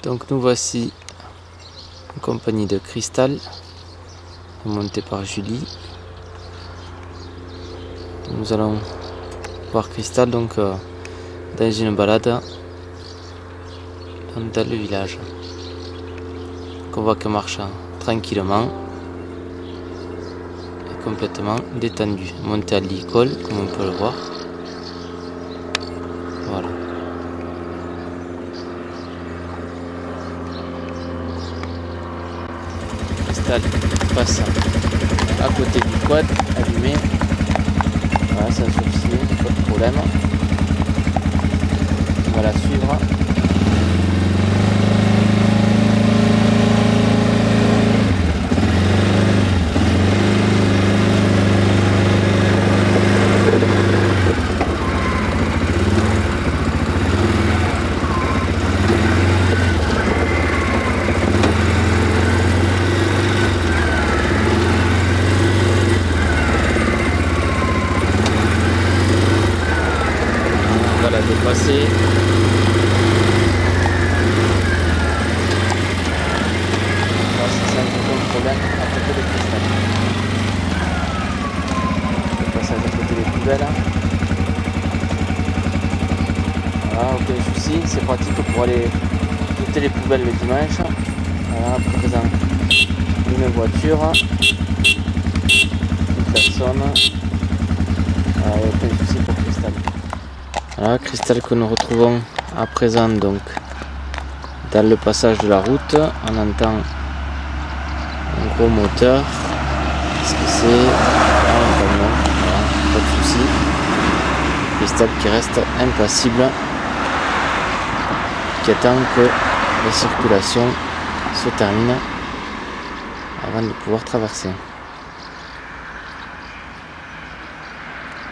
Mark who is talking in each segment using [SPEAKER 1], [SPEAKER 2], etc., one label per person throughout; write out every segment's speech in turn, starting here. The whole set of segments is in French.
[SPEAKER 1] Donc nous voici en compagnie de Cristal, monté par Julie. Nous allons voir Cristal donc dans une balade dans le village. Donc on voit qu'elle marche tranquillement et complètement détendue. Montée à l'école comme on peut le voir. Voilà. Cristal passe à côté du quad allumé. Voilà, sans souci, pas de problème. On va la suivre. On va la dépasser. Sans aucun problème à côté de Cristal. Le passage à côté des poubelles. Voilà, aucun souci, c'est pratique pour aller jeter les poubelles le dimanche. Voilà, à présent une voiture, une personne. Voilà, aucun souci pour Cristal. Voilà, Cristal que nous retrouvons à présent donc dans le passage de la route. On entend un gros moteur. Qu'est-ce que c'est? Un camion. Voilà, pas de souci. Cristal qui reste impassible, qui attend que la circulation se termine avant de pouvoir traverser.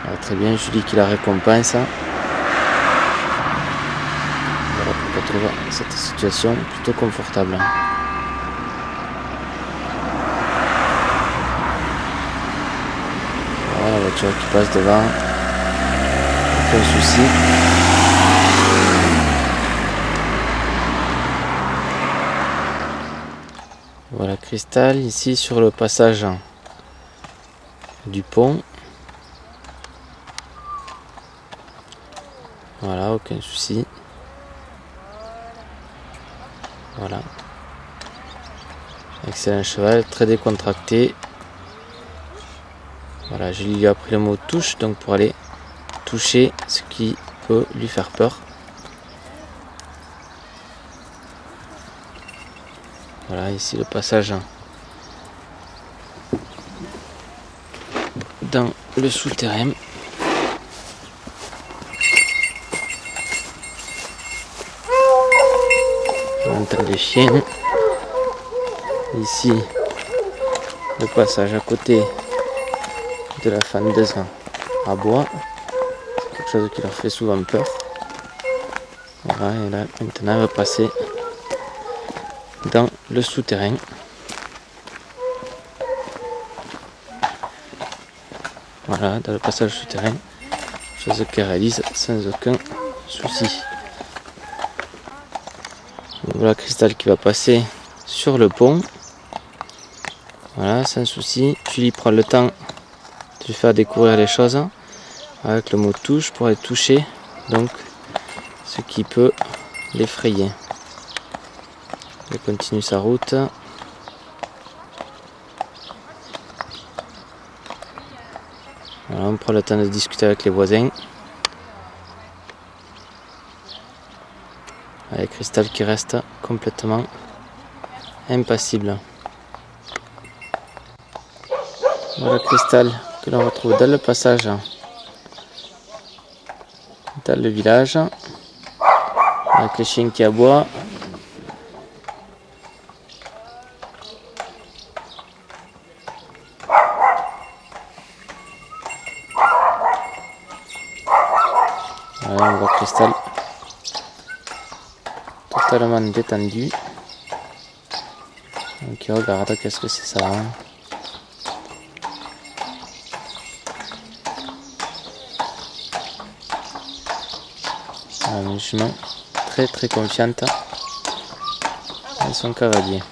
[SPEAKER 1] Alors, très bien, Julie qui la récompense. Voilà pour trouver cette situation plutôt confortable. Voilà la voiture qui passe devant, aucun souci. Voilà Cristal ici sur le passage du pont. Voilà, aucun souci. Voilà. Excellent cheval, très décontracté. Voilà, je lui ai appris le mot touche, donc pour aller toucher ce qui peut lui faire peur. Voilà, ici le passage dans le souterrain. On entend les chiens. Ici, le passage à côté de la fendeuse à bois. C'est quelque chose qui leur fait souvent peur. Voilà, et là, maintenant, on va passer dans le souterrain. Voilà, dans le passage souterrain, chose qu'elle réalise sans aucun souci. Voilà Cristal qui va passer sur le pont. Voilà, sans souci. Julie prend le temps de lui faire découvrir les choses avec le mot touche pour aller toucher donc ce qui peut l'effrayer. Elle continue sa route. Voilà, on prend le temps de discuter avec les voisins. Avec Cristal qui reste complètement impassible. Voilà Cristal que l'on retrouve dans le passage dans le village avec les chiens qui aboient. Voilà, on voit Cristal totalement détendu. Donc il regarde qu'est-ce que c'est ça. Un chemin très confiante. dans son cavalier.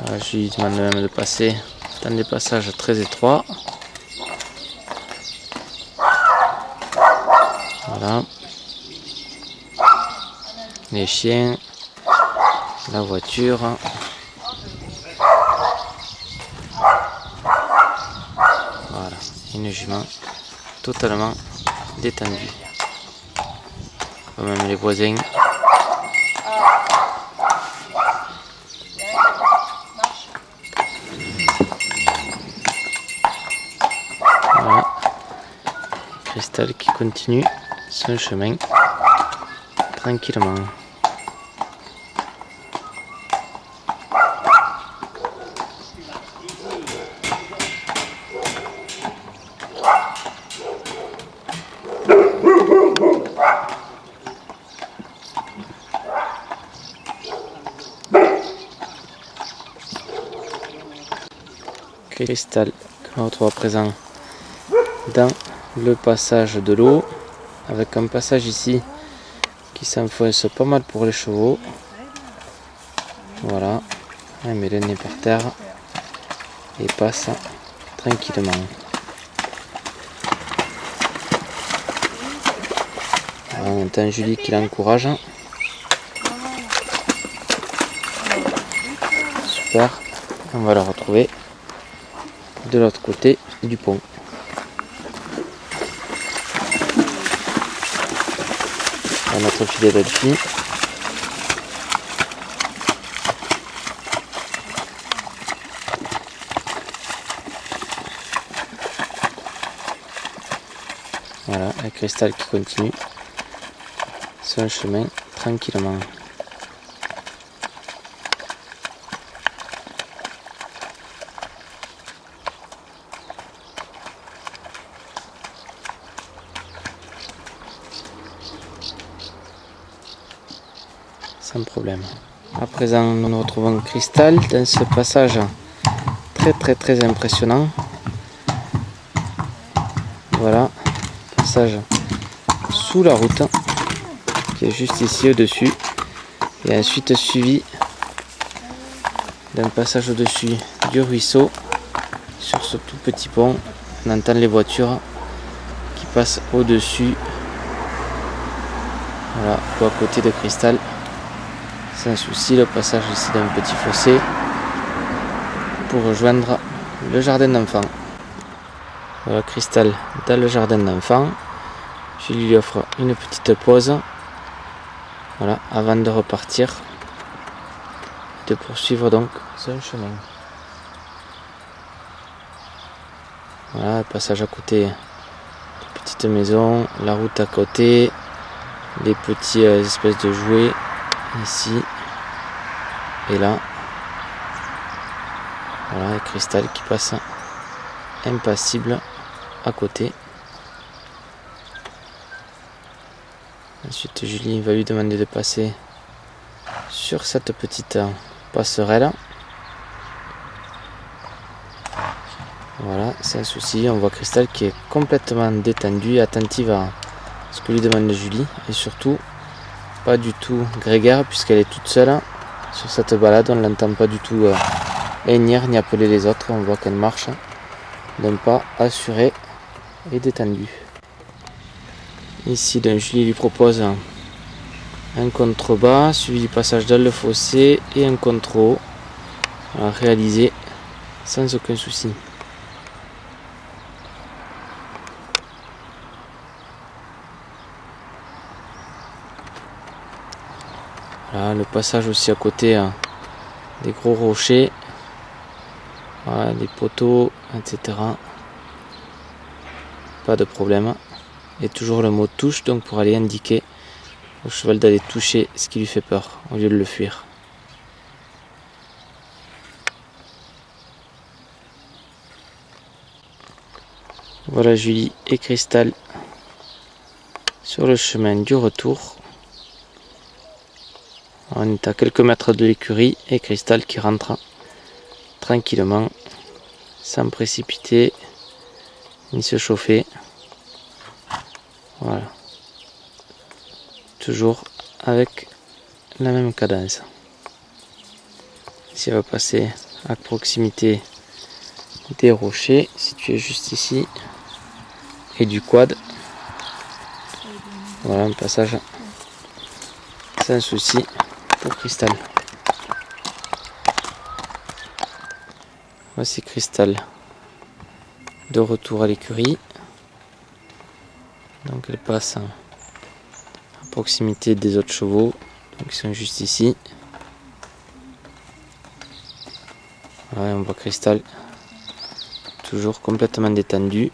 [SPEAKER 1] Voilà, je lui demande même de passer dans des passages très étroits. Voilà. Les chiens, la voiture. Voilà, une jument totalement détendue. Même les voisins. Voilà. Cristal qui continue son chemin tranquillement. Cristal que l'on retrouve à présent dans le passage de l'eau, avec un passage ici qui s'enfonce pas mal pour les chevaux. Voilà, elle met le nez par terre et passe tranquillement. Voilà, on entend Julie qui l'encourage. Super, on va la retrouver de l'autre côté du pont. À notre fidèle Elfie. Voilà, un cristal qui continue son chemin tranquillement. Sans problème. À présent, nous nous retrouvons Cristal dans ce passage très impressionnant. Voilà, passage sous la route qui est juste ici au-dessus, et ensuite suivi d'un passage au-dessus du ruisseau. Sur ce tout petit pont, on entend les voitures qui passent au-dessus. Voilà, à côté de Cristal. Sans souci, le passage ici d'un petit fossé pour rejoindre le jardin d'enfants. Voilà Cristal dans le jardin d'enfants. Je lui offre une petite pause. Voilà, avant de repartir, de poursuivre donc son chemin. Voilà, le passage à côté, les petites maisons, la route à côté, les petits espèces de jouets. Ici et là, voilà, et Cristal qui passe impassible à côté. Ensuite Julie va lui demander de passer sur cette petite passerelle. Voilà, sans souci, on voit Cristal qui est complètement détendue et attentive à ce que lui demande Julie, et surtout pas du tout grégaire puisqu'elle est toute seule sur cette balade. On ne l'entend pas du tout hennir ni appeler les autres. On voit qu'elle marche d'un pas assuré et détendu. Ici, donc, Julie lui propose un contrebas suivi du passage dans le fossé et un contre-haut à réaliser sans aucun souci. Voilà, le passage aussi à côté des gros rochers, voilà, des poteaux, etc. Pas de problème. Et toujours le mot touche, donc pour aller indiquer au cheval d'aller toucher ce qui lui fait peur au lieu de le fuir. Voilà Julie et Cristal sur le chemin du retour. On est à quelques mètres de l'écurie et Cristal qui rentre tranquillement, sans précipiter ni se chauffer. Voilà. Toujours avec la même cadence. Ici, elle va passer à proximité des rochers, situés juste ici, et du quad. Voilà un passage sans souci pour Cristal. Voici Cristal de retour à l'écurie. Donc elle passe à proximité des autres chevaux, donc ils sont juste ici. Voilà, on voit Cristal toujours complètement détendu.